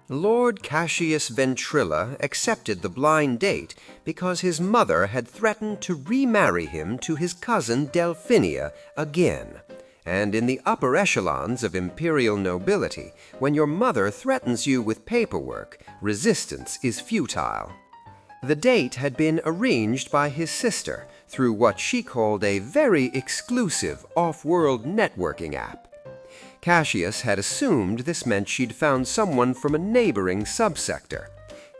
Lord Cassius Ventrilla accepted the blind date because his mother had threatened to remarry him to his cousin Delphinia again. And in the upper echelons of imperial nobility, when your mother threatens you with paperwork, resistance is futile. The date had been arranged by his sister through what she called a very exclusive off-world networking app. Cassius had assumed this meant she'd found someone from a neighboring subsector.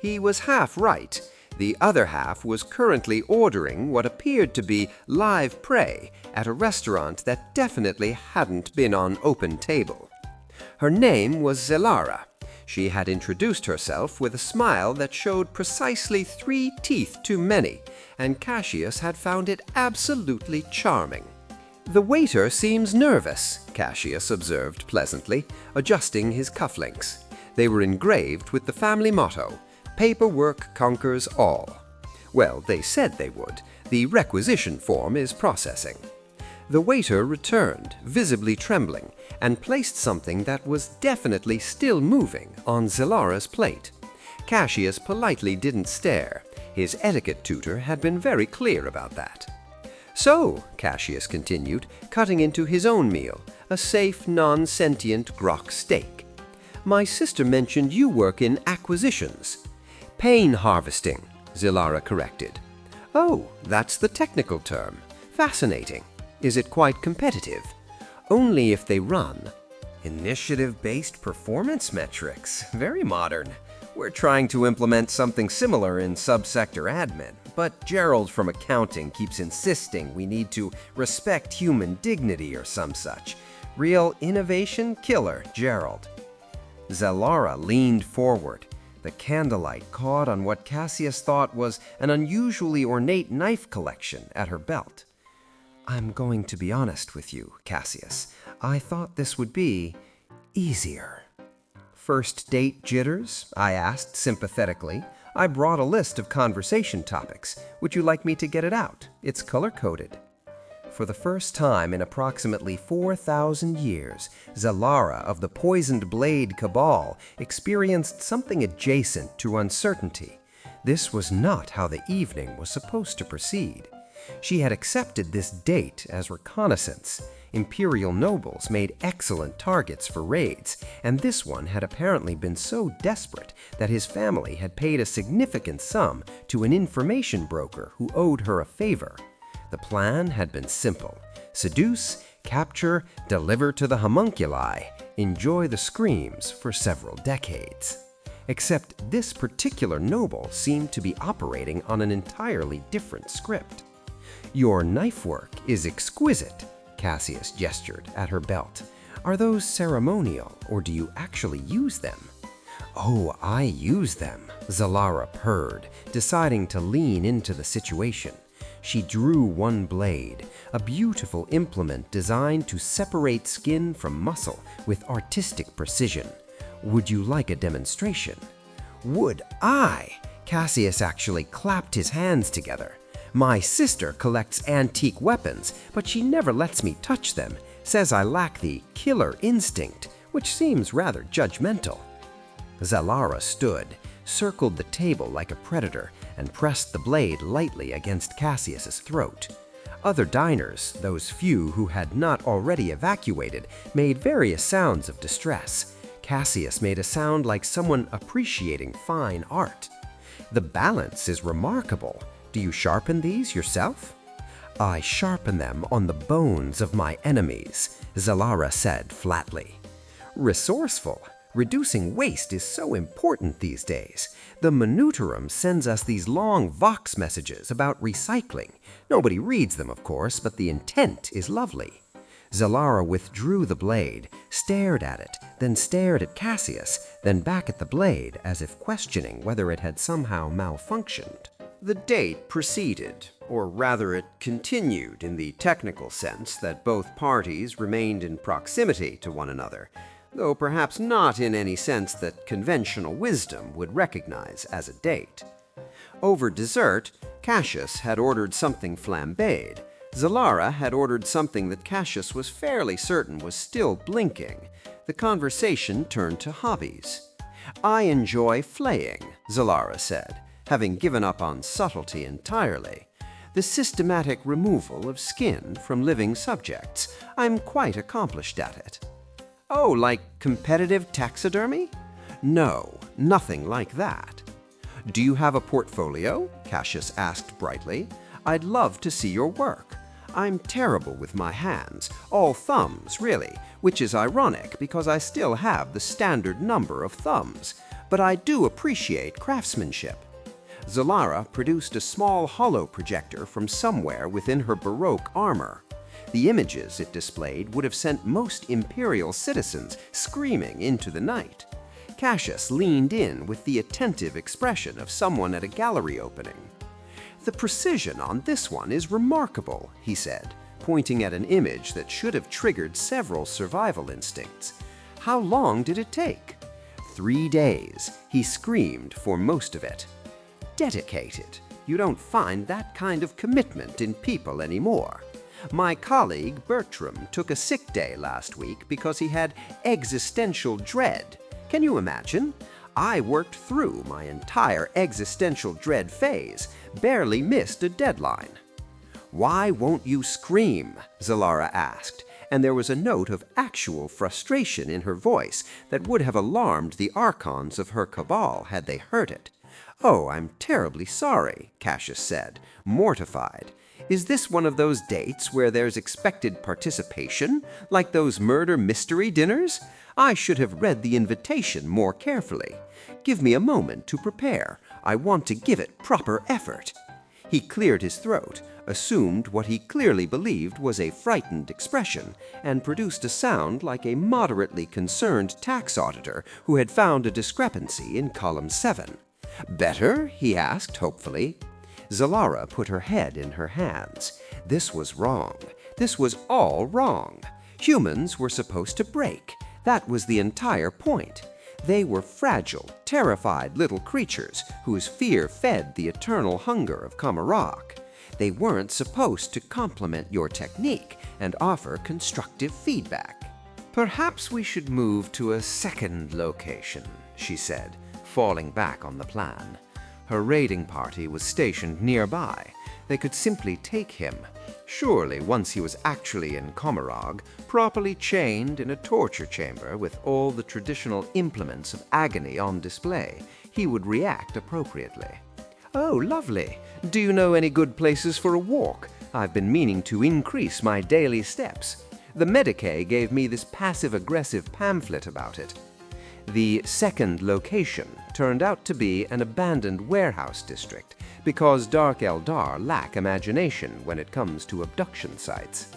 He was half right. The other half was currently ordering what appeared to be live prey at a restaurant that definitely hadn't been on open table. Her name was Xelara. She had introduced herself with a smile that showed precisely 3 teeth too many, and Cassius had found it absolutely charming. "The waiter seems nervous," Cassius observed pleasantly, adjusting his cufflinks. They were engraved with the family motto, "Paperwork conquers all." Well, they said they would. The requisition form is processing. The waiter returned, visibly trembling, and placed something that was definitely still moving on Xelara's plate. Cassius politely didn't stare. His etiquette tutor had been very clear about that. "So," Cassius continued, cutting into his own meal, a safe, non-sentient grok steak. "My sister mentioned you work in acquisitions." "Pain harvesting," Xelara corrected. "Oh, that's the technical term. Fascinating. Is it quite competitive?" "Only if they run." "Initiative-based performance metrics. Very modern. We're trying to implement something similar in subsector admin, but Gerald from accounting keeps insisting we need to respect human dignity or some such. Real innovation killer, Gerald." Xelara leaned forward. The candlelight caught on what Cassius thought was an unusually ornate knife collection at her belt. "I'm going to be honest with you, Cassius. I thought this would be easier." "First date jitters?" I asked sympathetically. "I brought a list of conversation topics. Would you like me to get it out? It's color-coded." For the first time in approximately 4,000 years, Xelara of the Poisoned Blade Cabal experienced something adjacent to uncertainty. This was not how the evening was supposed to proceed. She had accepted this date as reconnaissance. Imperial nobles made excellent targets for raids, and this one had apparently been so desperate that his family had paid a significant sum to an information broker who owed her a favor. The plan had been simple: seduce, capture, deliver to the homunculi, enjoy the screams for several decades. Except this particular noble seemed to be operating on an entirely different script. "Your knife work is exquisite," Cassius gestured at her belt. "Are those ceremonial, or do you actually use them?" "Oh, I use them," Xelara purred, deciding to lean into the situation. She drew one blade, a beautiful implement designed to separate skin from muscle with artistic precision. "Would you like a demonstration?" "Would I?" Cassius actually clapped his hands together. "My sister collects antique weapons, but she never lets me touch them, says I lack the killer instinct, which seems rather judgmental." Xelara stood, circled the table like a predator, and pressed the blade lightly against Cassius's throat. Other diners, those few who had not already evacuated, made various sounds of distress. Cassius made a sound like someone appreciating fine art. "The balance is remarkable. Do you sharpen these yourself?" "I sharpen them on the bones of my enemies," Xelara said flatly. "Resourceful. Reducing waste is so important these days. The Minuterum sends us these long Vox messages about recycling. Nobody reads them, of course, but the intent is lovely." Xelara withdrew the blade, stared at it, then stared at Cassius, then back at the blade as if questioning whether it had somehow malfunctioned. The date proceeded, or rather it continued in the technical sense that both parties remained in proximity to one another, though perhaps not in any sense that conventional wisdom would recognize as a date. Over dessert, Cassius had ordered something flambéed. Xelara had ordered something that Cassius was fairly certain was still blinking. The conversation turned to hobbies. "I enjoy flaying," Xelara said, having given up on subtlety entirely. "The systematic removal of skin from living subjects. I'm quite accomplished at it." "Oh, like competitive taxidermy?" "No, nothing like that." "Do you have a portfolio?" Cassius asked brightly. "I'd love to see your work. I'm terrible with my hands, all thumbs, really, which is ironic because I still have the standard number of thumbs, but I do appreciate craftsmanship." Xelara produced a small holo projector from somewhere within her Baroque armor. The images it displayed would have sent most Imperial citizens screaming into the night. Cassius leaned in with the attentive expression of someone at a gallery opening. "The precision on this one is remarkable," he said, pointing at an image that should have triggered several survival instincts. "How long did it take?" 3 days. He screamed for most of it. Dedicated. You don't find that kind of commitment in people anymore. My colleague Bertram took a sick day last week because he had existential dread. Can you imagine? I worked through my entire existential dread phase, barely missed a deadline. "Why won't you scream?" Xelara asked, and there was a note of actual frustration in her voice that would have alarmed the archons of her cabal had they heard it. "Oh, I'm terribly sorry," Cassius said, mortified. "Is this one of those dates where there's expected participation, like those murder mystery dinners? I should have read the invitation more carefully. Give me a moment to prepare. I want to give it proper effort." He cleared his throat, assumed what he clearly believed was a frightened expression, and produced a sound like a moderately concerned tax auditor who had found a discrepancy in column 7. "Better?" he asked hopefully. Xelara put her head in her hands. This was wrong. This was all wrong. Humans were supposed to break. That was the entire point. They were fragile, terrified little creatures whose fear fed the eternal hunger of Commorragh. They weren't supposed to compliment your technique and offer constructive feedback. "Perhaps we should move to a second location," she said, falling back on the plan. Her raiding party was stationed nearby. They could simply take him. Surely, once he was actually in Commorragh, properly chained in a torture chamber with all the traditional implements of agony on display, he would react appropriately. "Oh, lovely. Do you know any good places for a walk? I've been meaning to increase my daily steps. The Medicae gave me this passive-aggressive pamphlet about it." The second location turned out to be an abandoned warehouse district, because Dark Eldar lack imagination when it comes to abduction sites.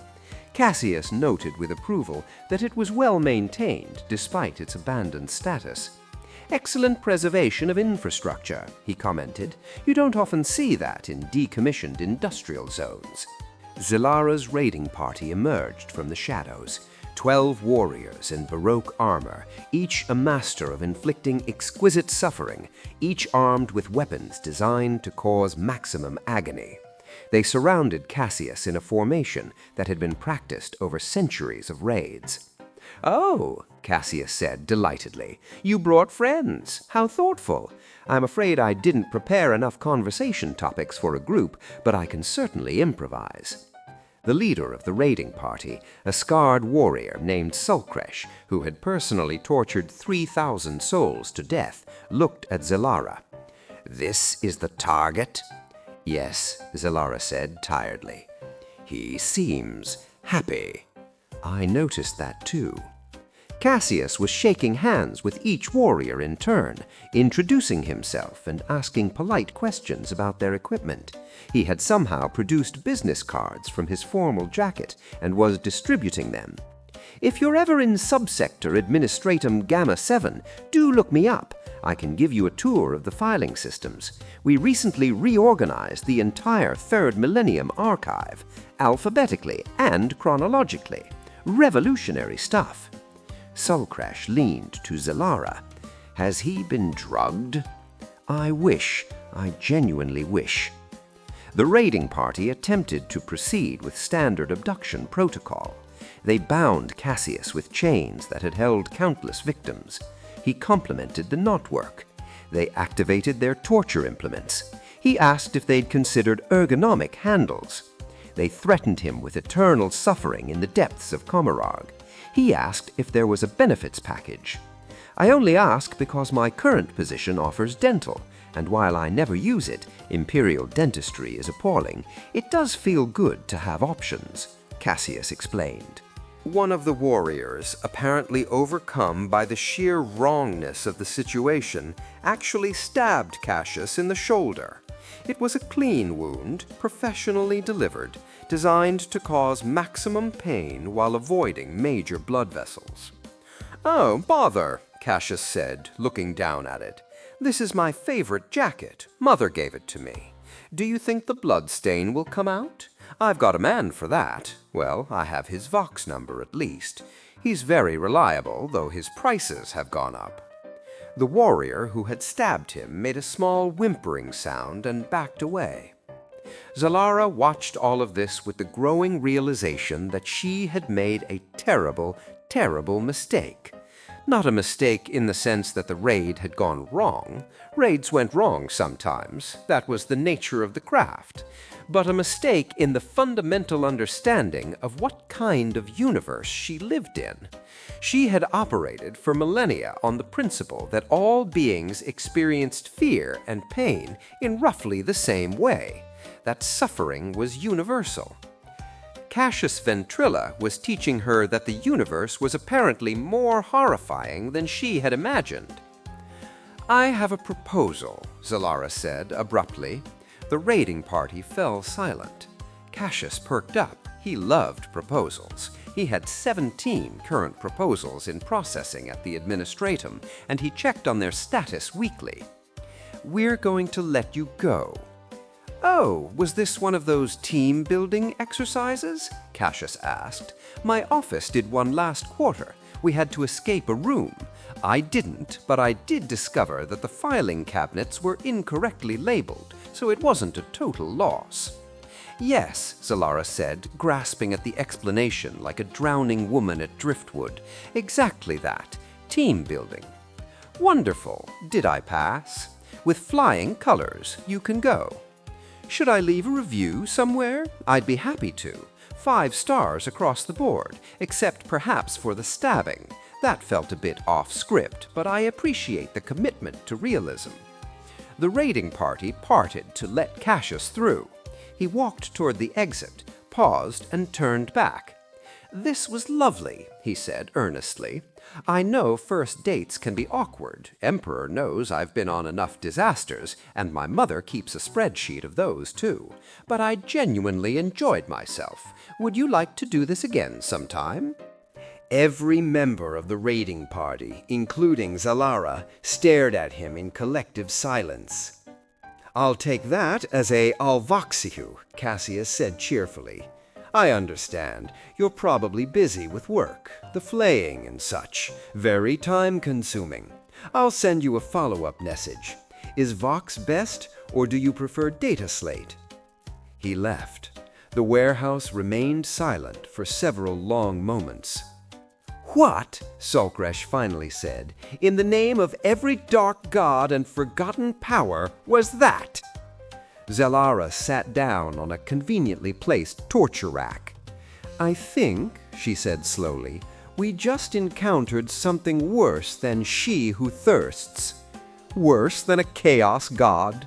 Cassius noted with approval that it was well maintained despite its abandoned status. "Excellent preservation of infrastructure," he commented. "You don't often see that in decommissioned industrial zones." Xelara's raiding party emerged from the shadows. 12 warriors in Baroque armor, each a master of inflicting exquisite suffering, each armed with weapons designed to cause maximum agony. They surrounded Cassius in a formation that had been practiced over centuries of raids. "Oh," Cassius said delightedly, "you brought friends. How thoughtful. I'm afraid I didn't prepare enough conversation topics for a group, but I can certainly improvise." The leader of the raiding party, a scarred warrior named Sulcresh, who had personally tortured 3,000 souls to death, looked at Xelara. "This is the target?" "Yes," Xelara said tiredly. "He seems happy." "I noticed that too." Cassius was shaking hands with each warrior in turn, introducing himself and asking polite questions about their equipment. He had somehow produced business cards from his formal jacket and was distributing them. "If you're ever in subsector Administratum-Gamma-7, do look me up. I can give you a tour of the filing systems. We recently reorganized the entire Third Millennium archive, alphabetically and chronologically. Revolutionary stuff." Sulcresh leaned to Xelara. "Has he been drugged?" "I genuinely wish." The raiding party attempted to proceed with standard abduction protocol. They bound Cassius with chains that had held countless victims. He complimented the knotwork. They activated their torture implements. He asked if they'd considered ergonomic handles. They threatened him with eternal suffering in the depths of Commorragh. He asked if there was a benefits package. I only ask because my current position offers dental, and while I never use it, Imperial dentistry is appalling, it does feel good to have options, Cassius explained. One of the warriors, apparently overcome by the sheer wrongness of the situation, actually stabbed Cassius in the shoulder. It was a clean wound, professionally delivered, designed to cause maximum pain while avoiding major blood vessels. "Oh, bother," Cassius said, looking down at it. "This is my favorite jacket. Mother gave it to me. Do you think the blood stain will come out? I've got a man for that. Well, I have his Vox number at least. He's very reliable, though his prices have gone up." The warrior who had stabbed him made a small whimpering sound and backed away. Xelara watched all of this with the growing realization that she had made a terrible, terrible mistake. Not a mistake in the sense that the raid had gone wrong. Raids went wrong sometimes. That was the nature of the craft. But a mistake in the fundamental understanding of what kind of universe she lived in. She had operated for millennia on the principle that all beings experienced fear and pain in roughly the same way, that suffering was universal. Cassius Ventrilla was teaching her that the universe was apparently more horrifying than she had imagined. "I have a proposal," Xelara said abruptly. The raiding party fell silent. Cassius perked up. He loved proposals. He had 17 current proposals in processing at the Administratum, and he checked on their status weekly. "We're going to let you go." "Oh, was this one of those team-building exercises?" Cassius asked. "My office did one last quarter. We had to escape a room. I didn't, but I did discover that the filing cabinets were incorrectly labeled, so it wasn't a total loss." "Yes," Xelara said, grasping at the explanation like a drowning woman at driftwood. "Exactly that. Team-building." "Wonderful. Did I pass? With flying colors, you can go." "Should I leave a review somewhere? I'd be happy to. 5 stars across the board, except perhaps for the stabbing. That felt a bit off script, but I appreciate the commitment to realism." The raiding party parted to let Cassius through. He walked toward the exit, paused, and turned back. "This was lovely," he said earnestly. "I know first dates can be awkward. Emperor knows I've been on enough disasters, and my mother keeps a spreadsheet of those, too. But I genuinely enjoyed myself. Would you like to do this again sometime?" Every member of the raiding party, including Xelara, stared at him in collective silence. "I'll take that as a alvoxihu," Cassius said cheerfully. "I understand. You're probably busy with work, the flaying and such. Very time-consuming. I'll send you a follow-up message. Is Vox best, or do you prefer data slate?" He left. The warehouse remained silent for several long moments. "What," Sulkresh finally said, "in the name of every dark god and forgotten power was that?" Xelara sat down on a conveniently placed torture rack. "I think," she said slowly, "we just encountered something worse than she who thirsts. Worse than a chaos god.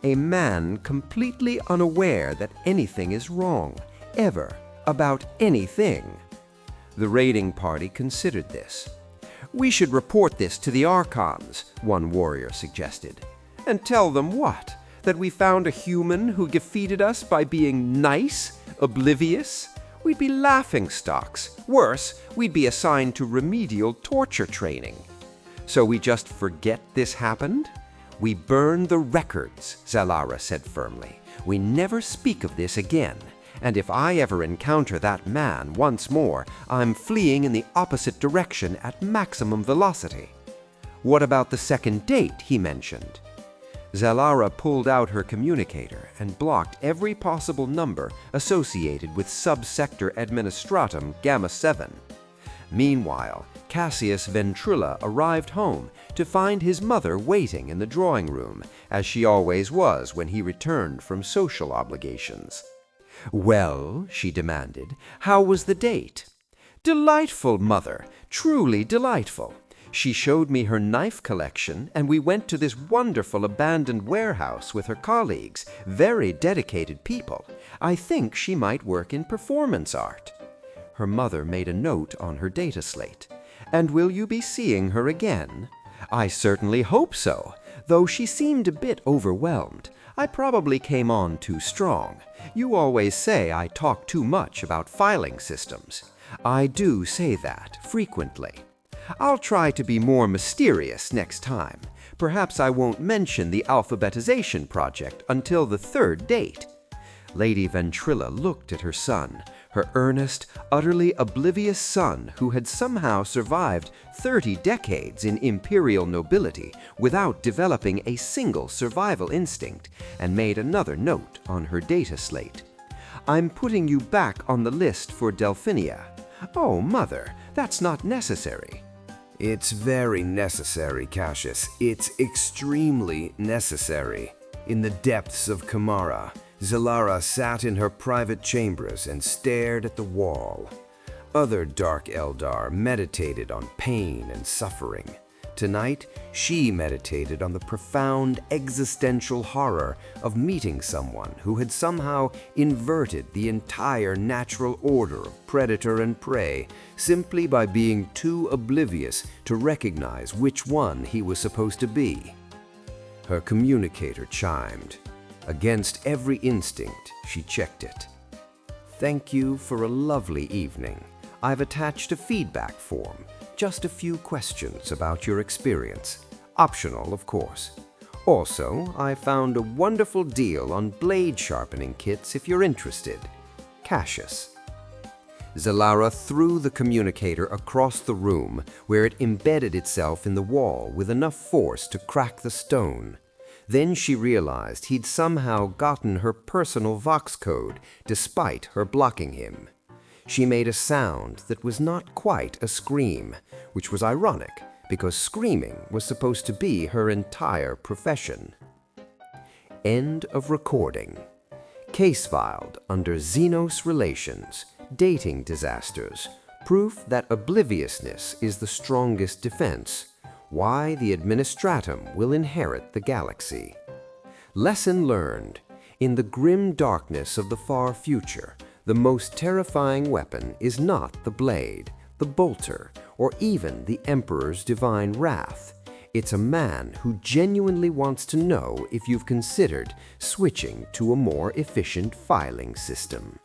A man completely unaware that anything is wrong, ever, about anything." The raiding party considered this. "We should report this to the Archons," one warrior suggested. "And tell them what? That we found a human who defeated us by being nice, oblivious? We'd be laughingstocks. Worse, we'd be assigned to remedial torture training. So we just forget this happened? We burn the records," Xelara said firmly. "We never speak of this again. And if I ever encounter that man once more, I'm fleeing in the opposite direction at maximum velocity." "What about the second date he mentioned?" Xelara pulled out her communicator and blocked every possible number associated with Subsector Administratum Gamma 7. Meanwhile, Cassius Ventrilla arrived home to find his mother waiting in the drawing room, as she always was when he returned from social obligations. "Well," she demanded, "how was the date?" "Delightful, mother, truly delightful. She showed me her knife collection, and we went to this wonderful abandoned warehouse with her colleagues, very dedicated people. I think she might work in performance art." Her mother made a note on her data slate. "And will you be seeing her again?" "I certainly hope so, though she seemed a bit overwhelmed. I probably came on too strong. You always say I talk too much about filing systems. I do say that frequently. I'll try to be more mysterious next time. Perhaps I won't mention the alphabetization project until the third date." Lady Ventrilla looked at her son, her earnest, utterly oblivious son who had somehow survived 30 decades in Imperial nobility without developing a single survival instinct, and made another note on her data slate. "I'm putting you back on the list for Delphinia." "Oh, mother, that's not necessary." "It's very necessary, Cassius. It's extremely necessary." In the depths of Commorragh, Xelara sat in her private chambers and stared at the wall. Other Dark Eldar meditated on pain and suffering. Tonight, she meditated on the profound existential horror of meeting someone who had somehow inverted the entire natural order of predator and prey simply by being too oblivious to recognize which one he was supposed to be. Her communicator chimed. Against every instinct, she checked it. "Thank you for a lovely evening. I've attached a feedback form. Just a few questions about your experience. Optional, of course. Also, I found a wonderful deal on blade sharpening kits if you're interested. Cassius." Xelara threw the communicator across the room, where it embedded itself in the wall with enough force to crack the stone. Then she realized he'd somehow gotten her personal Vox code, despite her blocking him. She made a sound that was not quite a scream, which was ironic, because screaming was supposed to be her entire profession. End of recording. Case filed under Xenos Relations, Dating Disasters, Proof that Obliviousness is the Strongest Defense, Why the Administratum will inherit the galaxy. Lesson learned. In the grim darkness of the far future, the most terrifying weapon is not the blade, the bolter, or even the Emperor's divine wrath. It's a man who genuinely wants to know if you've considered switching to a more efficient filing system.